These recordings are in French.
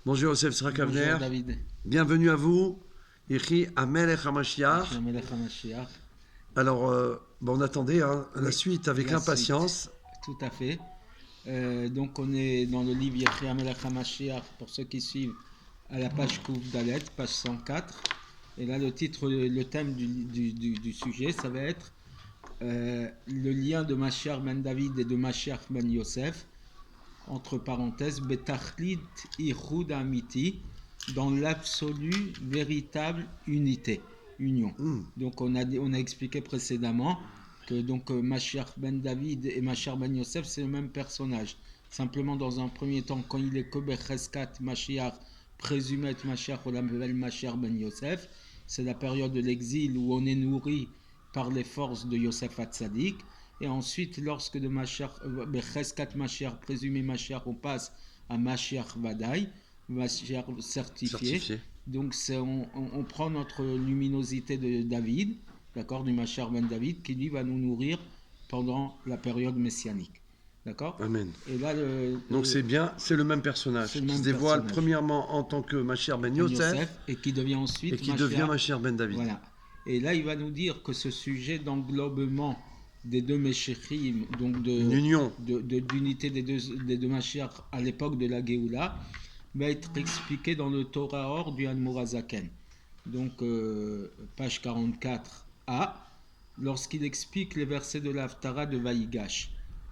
Bonjour Yosef Srak Bonjour Avner, David. bienvenue à vous. Ici Amelech HaMashiach. Amelech HaMashiach. Alors, on attendait la Oui, suite avec la impatience. suite. Tout à fait. Donc on est dans le livre Yechi Amelech HaMashiach, pour ceux qui suivent, à la page Kouf Dalet, page 104. Et là le thème du sujet, ça va être le lien de Mashiach ben David et de Mashiach ben Yosef, entre parenthèses, Betachlit Ichud Amiti, dans l'absolue véritable unité, union. Donc on a expliqué précédemment que donc Mashiach ben David et Mashiach ben Yosef, c'est le même personnage. Simplement, dans un premier temps, quand il est que Becheskat Mashiach, présumé être Mashiach, on l'appelle Mashiach ben Yosef. C'est la période de l'exil où on est nourri par les forces de Yosef Hatzadik. Et ensuite, lorsque de Becheskat Mashiach, présumé Mashiach, on passe à Mashiach Vadaï, Mashiach certifié. Donc on prend notre luminosité de David, d'accord, du Mashiach ben David, qui lui va nous nourrir pendant la période messianique. D'accord. Amen. Et là, donc c'est bien, c'est le même personnage qui se dévoile premièrement en tant que Mashiach ben Yosef, et qui devient ensuite et qui devient Mashiach ben David. Voilà. Et là, il va nous dire que ce sujet d'englobement des deux Meshichim, donc d'unité des deux Mashiach à l'époque de la Géoula, va être expliqué dans le Torah Or du Admor HaZaken. Donc, page 44a, lorsqu'il explique les versets de l'Haftara de Vaïgash,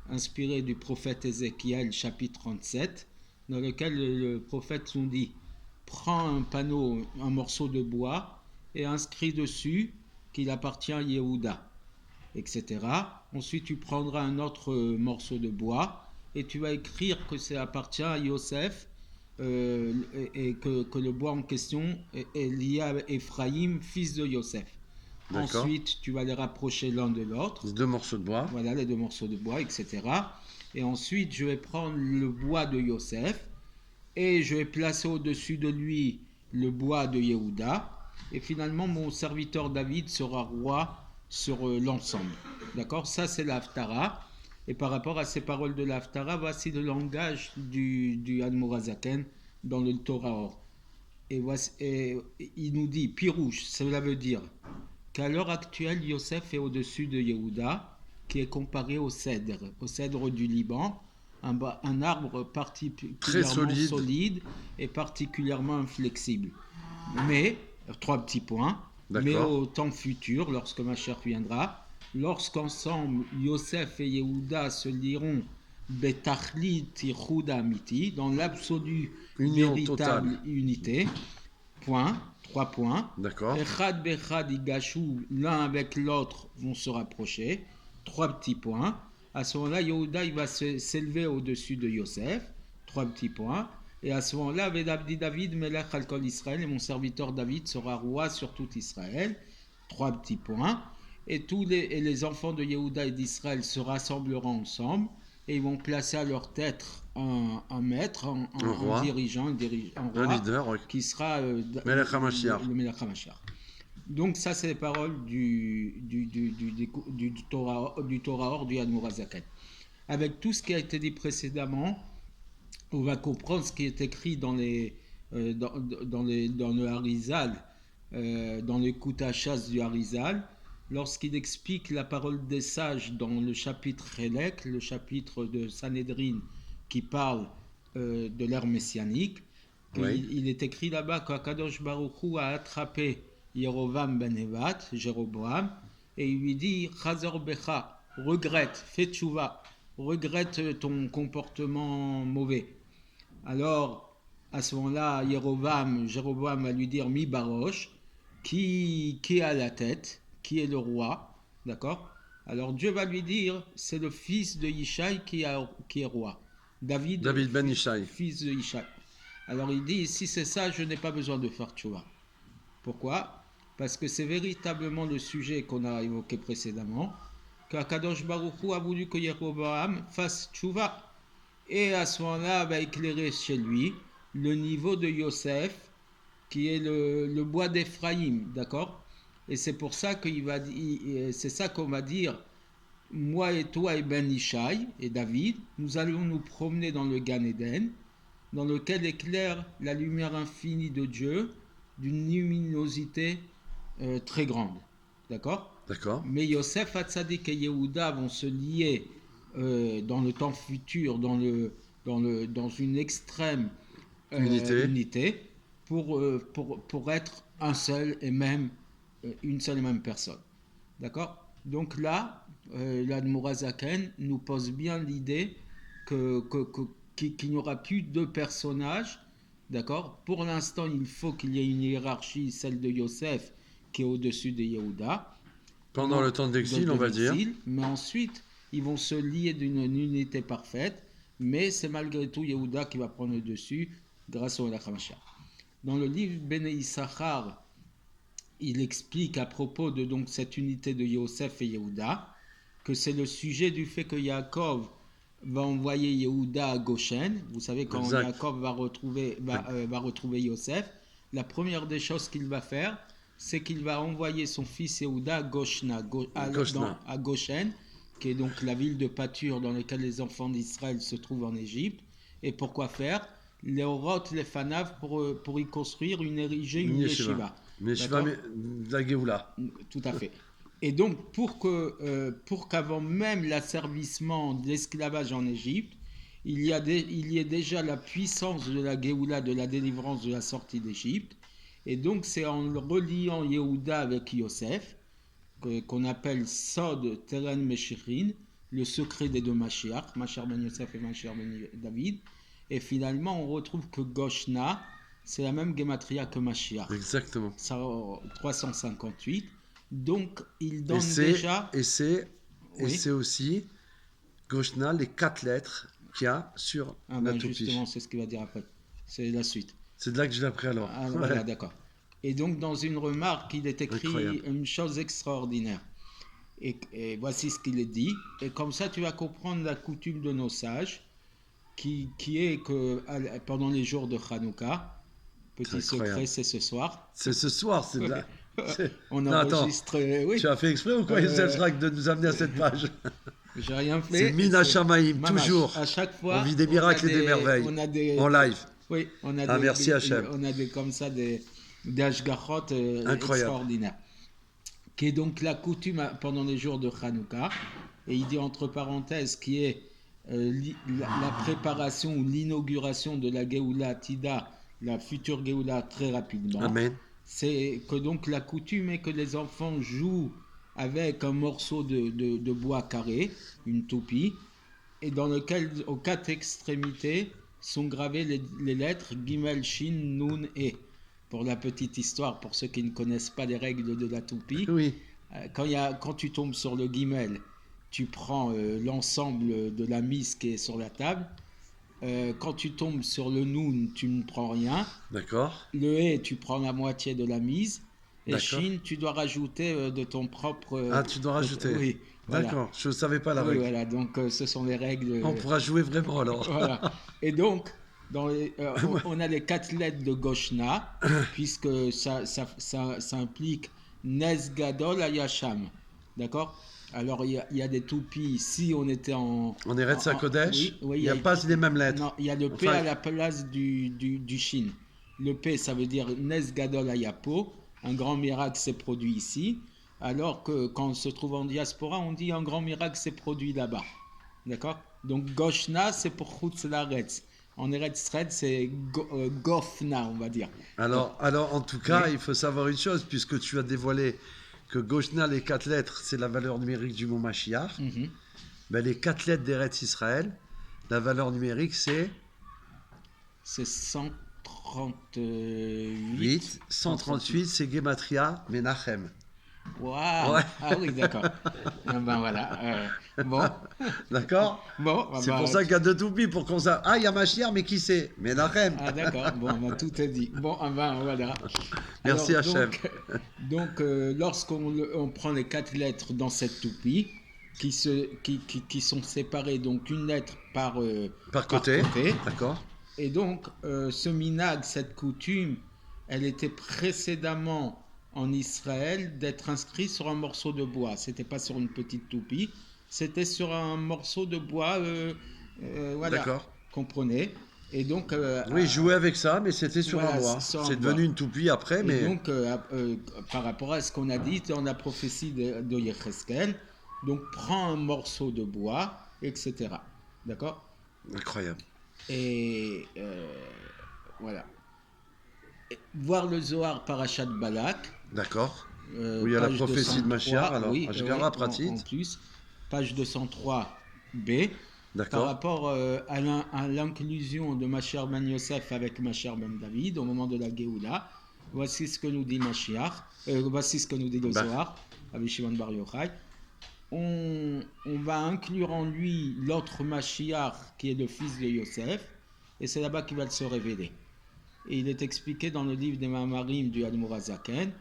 inspiré du prophète Ézéchiel, chapitre 37, dans lequel le prophète nous dit: prends un panneau, un morceau de bois, et inscris dessus qu'il appartient à Yehuda, etc. Ensuite, tu prendras un autre morceau de bois et tu vas écrire que ça appartient à Yosef, et que le bois en question est lié à Ephraïm, fils de Yosef. Ensuite, tu vas les rapprocher l'un de l'autre. Les deux morceaux de bois. Voilà, les deux morceaux de bois, etc. Et ensuite, je vais prendre le bois de Yosef et je vais placer au-dessus de lui le bois de Yehuda. Et finalement, mon serviteur David sera roi sur l'ensemble. D'accord? Ça, c'est l'Haftara. Et par rapport à ces paroles de l'Haftara, voici le langage du Admor HaZaken dans le Torah Or. Et il nous dit, Pirouche, cela veut dire qu'à l'heure actuelle, Yosef est au-dessus de Yehuda, qui est comparé au cèdre du Liban, un arbre particulièrement solide et particulièrement inflexible. Mais, 3 petits points, mais au temps futur, lorsque Mashiach viendra, lorsqu'ensemble Yosef et Yehuda se lieront Betachlit Ichud Amiti, dans l'absolue véritable unité, point, 3 points. D'accord. Echad Bechad Igashu, l'un avec l'autre vont se rapprocher, 3 petits points. À ce moment-là, Yehuda il va s'élever au-dessus de Yosef, 3 petits points. Et à ce moment-là, David Melech al Kol Israël, et mon serviteur David sera roi sur tout Israël, 3 petits points. Et les enfants de Yehuda et d'Israël se rassembleront ensemble et ils vont placer à leur tête un maître, un dirigeant, un roi, un leader, qui sera le Melech Melech HaMashiach. Donc ça, c'est les paroles du Torah Or du Admor HaZaken. Avec tout ce qui a été dit précédemment, on va comprendre ce qui est écrit dans le Harizal, dans le Koutachas du Harizal, lorsqu'il explique la parole des sages dans le chapitre Relek, le chapitre de Sanhedrin qui parle de l'ère messianique. Il est écrit là-bas qu'Akadosh Baruch Hu a attrapé Yerovam ben Nevat, Jéroboam, et il lui dit: Chazor Becha, regrette, fais tchouva, regrette ton comportement mauvais. Alors, à ce moment-là, Jéroboam va lui dire: Mi Barosh, qui est à la tête, qui est le roi, d'accord? Alors Dieu va lui dire: c'est le fils de Yishai qui est roi. David ben Yishai. Fils de Yishai. Alors il dit: si c'est ça, je n'ai pas besoin de faire tchouva. Pourquoi? Parce que c'est véritablement le sujet qu'on a évoqué précédemment, qu'Akadosh Baruch Hu a voulu que Jéroboam fasse tchouva. Et à ce moment-là, va éclairer chez lui le niveau de Yosef, qui est le bois d'Ephraïm, d'accord? Et c'est pour ça c'est ça qu'on va dire: moi et toi et Ben Ishai et David, nous allons nous promener dans le Gan Eden, dans lequel éclaire la lumière infinie de Dieu d'une luminosité très grande. D'accord? D'accord. Mais Yosef, Hatzadik et Yehuda vont se lier dans le temps futur, dans une extrême unité pour être un seul et même, une seule et même personne. D'accord? Donc là, l'Admor HaZaken nous pose bien l'idée qu'il n'y aura plus deux personnages. D'accord? Pour l'instant, il faut qu'il y ait une hiérarchie, celle de Yosef, qui est au-dessus de Yehuda. Pendant le temps d'exil, on va dire. Mais ensuite, ils vont se lier d'une unité parfaite, mais c'est malgré tout Yehuda qui va prendre le dessus grâce au Melech HaMashiach. Dans le livre Bnei Issachar, il explique à propos de donc cette unité de Yosef et Yehuda que c'est le sujet du fait que Yaakov va envoyer Yehuda à Goshen. Vous savez, quand Yaakov va retrouver Yosef, la première des choses qu'il va faire, c'est qu'il va envoyer son fils Yehuda à Goshen, qui est donc la ville de pâture dans laquelle les enfants d'Israël se trouvent en Égypte. Et pourquoi faire? Les Orot, les Fanav, pour y construire, ériger une yeshiva. Une yeshiva de la Géoula. Tout à fait. Et donc, pour qu'avant même l'asservissement de l'esclavage en Égypte, il y ait déjà la puissance de la Géoula, de la délivrance de la sortie d'Égypte. Et donc, c'est en reliant Yehuda avec Yosef, qu'on appelle Sod Teren Meshirin, le secret des deux Mashiach, Mashiach ben Yosef et Mashiach ben David. Et finalement, on retrouve que Goshna, c'est la même Gematria que Mashiach. Exactement. Ça, 358. Donc, il donne déjà... Et c'est aussi Goshna, les 4 lettres qu'il y a sur la toupie. Justement, c'est ce qu'il va dire après. C'est la suite. C'est de là que je l'ai appris alors. Voilà, d'accord. Et donc, dans une remarque, il est écrit une chose extraordinaire. Et voici ce qu'il est dit. Et comme ça, tu vas comprendre la coutume de nos sages, qui est que pendant les jours de Hanouka, petit secret, c'est ce soir. C'est ce soir, c'est là. On enregistre. Oui. Tu as fait exprès ou quoi, de nous amener à cette page? J'ai rien fait. C'est Mina Shamaim, toujours. À chaque fois, on vit des miracles et des merveilles. En live. Oui, on a merci Hachem. On a des hashgachot extraordinaires. Qui est donc la coutume pendant les jours de Hanouka. Et il dit entre parenthèses qui est la préparation ou l'inauguration de la Géoula Tida, la future Géoula très rapidement. Amen. C'est que donc la coutume est que les enfants jouent avec un morceau de bois carré, une toupie, et dans lequel aux 4 extrémités sont gravées les lettres Gimel, Shin, Nun et. Pour la petite histoire, pour ceux qui ne connaissent pas les règles de la toupie, oui. Quand tu tombes sur le Gimel, tu prends l'ensemble de la mise qui est sur la table. Quand tu tombes sur le Nun, tu ne prends rien. D'accord. Le Et, tu prends la moitié de la mise. Et Shin, tu dois rajouter de ton propre... tu dois rajouter. Oui. Voilà. D'accord, je ne savais pas la règle. Voilà, donc ce sont les règles... On pourra jouer vraiment alors. Voilà. Et donc, on a les 4 lettres de Goshna, puisque ça implique Nes Gadol Ayasham. D'accord? Alors, il y a des toupies, si on était en Eretz HaKodesh, oui, il n'y a pas les mêmes lettres. Non, il y a le P à la place du Shin. Le P, ça veut dire Nes Gadol Ayapo, un grand miracle s'est produit ici, alors que quand on se trouve en diaspora, on dit un grand miracle s'est produit là-bas. D'accord? Donc, Goshna, c'est pour Chutz Laaretz. En Eretz Red, c'est Gofna, on va dire. Alors en tout cas, il faut savoir une chose, puisque tu as dévoilé que Goshna, les 4 lettres, c'est la valeur numérique du mot Mashiach. Ben, les 4 lettres d'Eretz Israël, la valeur numérique, c'est 138. 138, c'est Gematria Menachem. Waouh! Ouais. Ah oui, d'accord. Ben voilà. Bon. D'accord? Bon. C'est pour ça qu'il y a 2 toupies, pour qu'on sache. Ah, il y a Mashiach, mais qui c'est? Menachem. Ah d'accord. Bon, tout est dit. Bon, ben voilà. Merci Hachem. Donc, lorsqu'on prend les 4 lettres dans cette toupie, qui sont séparées, donc une lettre par côté. D'accord. Et donc, ce minag, cette coutume, elle était précédemment en Israël d'être inscrit sur un morceau de bois. C'était pas sur une petite toupie, c'était sur un morceau de bois, voilà, comprenez. Et donc, Oui, jouer avec ça, mais c'était sur voilà, un bois. sur un C'est bois. devenu une toupie après, Et mais donc, par rapport à ce qu'on a dit dans la prophétie de Yecheskel, donc prends un morceau de bois, etc. D'accord? incroyable. Et voilà. Et voir le Zohar Parashat Balak, D'accord. Où il y a la page prophétie de 203, Machiar, alors, oui, Ashgara en Pratit. plus, page 203b, par D'accord. rapport à l'inclusion de Machiar ben Yosef avec Machiar ben David au moment de la Géoula. Voici ce que nous dit Machiar, voici ce que nous dit le Bah, Zohar, avec Shimon Bar Yochai. On va inclure en lui l'autre Machiar qui est le fils de Yosef, et c'est là-bas qu'il va se révéler. Et il est expliqué dans le livre des Mamarim du Admor HaZaken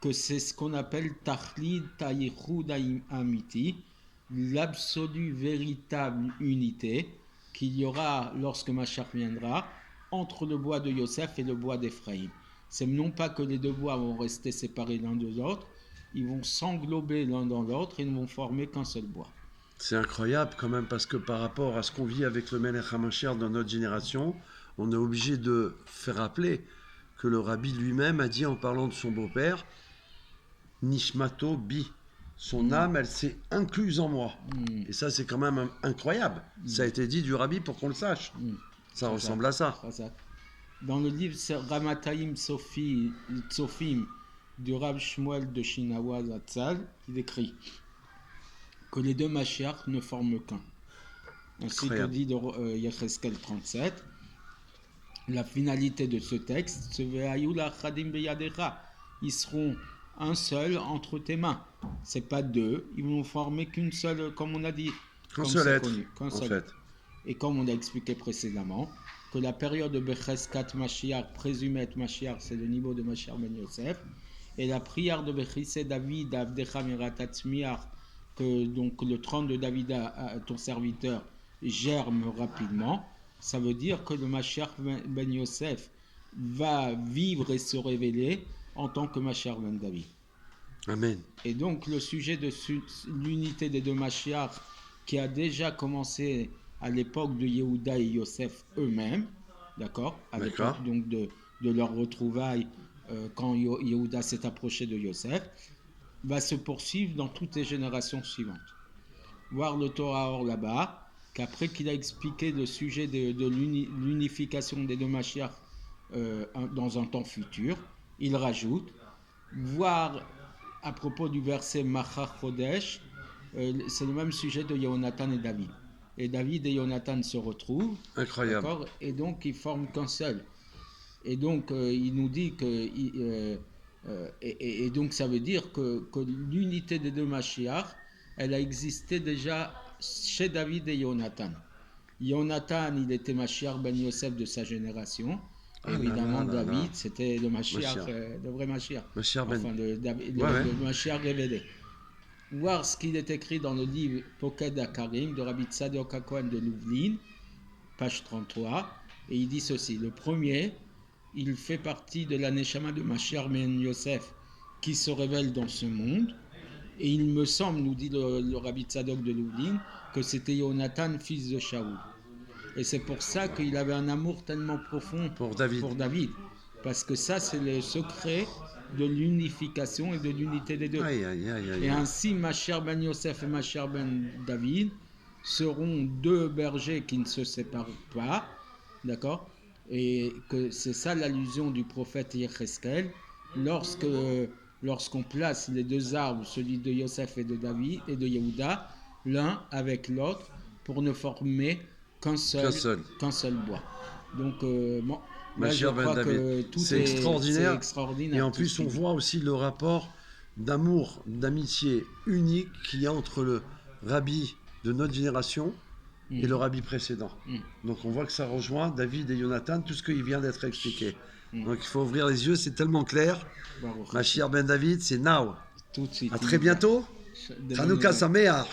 que c'est ce qu'on appelle Tachlid Tayichud Amiti, l'absolue véritable unité qu'il y aura lorsque Mashiach viendra entre le bois de Yosef et le bois d'Ephraïm. C'est non pas que les deux bois vont rester séparés l'un de l'autre, ils vont s'englober l'un dans l'autre et ne vont former qu'un seul bois. c'est incroyable quand même, parce que par rapport à ce qu'on vit avec le Melech HaMashiach dans notre génération, on est obligé de faire rappeler que le rabbi lui-même a dit en parlant de son beau-père, Nishmato Bi. Son âme, elle s'est incluse en moi. Et ça, c'est quand même incroyable. Ça a été dit du rabbi pour qu'on le sache. Ça ressemble à ça. Dans le livre Ramataim Tsofim du Rav Shmuel de Shinawa Zatzal, il écrit que les deux Mashiach ne forment qu'un. Ainsi que dit Yecheskel 37. La finalité de ce texte, ils seront un seul entre tes mains. C'est pas deux, ils vont former qu'une seule, comme on a dit. Qu'un seul être, en fait. Et comme on a expliqué précédemment, que la période de Becheskat Mashiach, présumé être Mashiach, c'est le niveau de Mashiach ben Yosef, et la prière de Bechissé David, Avdecha Miratatzmiach, que donc le trône de David, ton serviteur, germe rapidement. Ça veut dire que le Mashiach ben Yosef va vivre et se révéler en tant que Mashiach ben David. Amen. Et donc le sujet de l'unité des deux Mashiach qui a déjà commencé à l'époque de Yehuda et Yosef eux-mêmes, d'accord, à l'époque donc de leur retrouvaille quand Yehuda s'est approché de Yosef, va se poursuivre dans toutes les générations suivantes. Voir le Torah Or là-bas, qu'après qu'il a expliqué le sujet de l'unification des deux Mashiach dans un temps futur, il rajoute, voir à propos du verset Machar Chodesh, c'est le même sujet de Yonatan et David. Et David et Yonatan se retrouvent. Incroyable. Et donc ils forment qu'un seul. Et donc il nous dit que et donc ça veut dire que l'unité des deux Mashiach, elle a existé déjà chez David et Yonatan. Yonatan, il était Mashiach ben Yosef de sa génération. Évidemment, David, c'était le Mashiach, le vrai Mashiach. Mashiach ben... Enfin, le Mashiach révélé. Voir ce qu'il est écrit dans le livre Poked HaKarim de Rabbi Tzadok HaKohen de Louvlin, page 33, et il dit ceci. Le premier, il fait partie de la Neshama de Mashiach ben Yosef qui se révèle dans ce monde. Et il me semble, nous dit le Rabbi Tzadok de Louvlin, que c'était Yonatan, fils de Shaoul. Et c'est pour ça qu'il avait un amour tellement profond pour David. Parce que ça, c'est le secret de l'unification et de l'unité des deux. Et ainsi, Mashiach ben Yosef et Mashiach ben David seront deux bergers qui ne se séparent pas. D'accord ? Et que c'est ça l'allusion du prophète Yecheskel. Lorsqu'on place les deux arbres, celui de Yosef et de David et de Yehuda, l'un avec l'autre, pour ne former qu'un seul bois. Donc, là, je crois que tout c'est extraordinaire. Et en plus, on voit aussi le rapport d'amour, d'amitié unique qu'il y a entre le rabbi de notre génération et le rabbi précédent. Donc on voit que ça rejoint David et Yonatan, tout ce qui vient d'être expliqué. Donc il faut ouvrir les yeux, c'est tellement clair. Mashiach ben David, c'est now. Tout de suite. À très bientôt. Chanukah Sameach.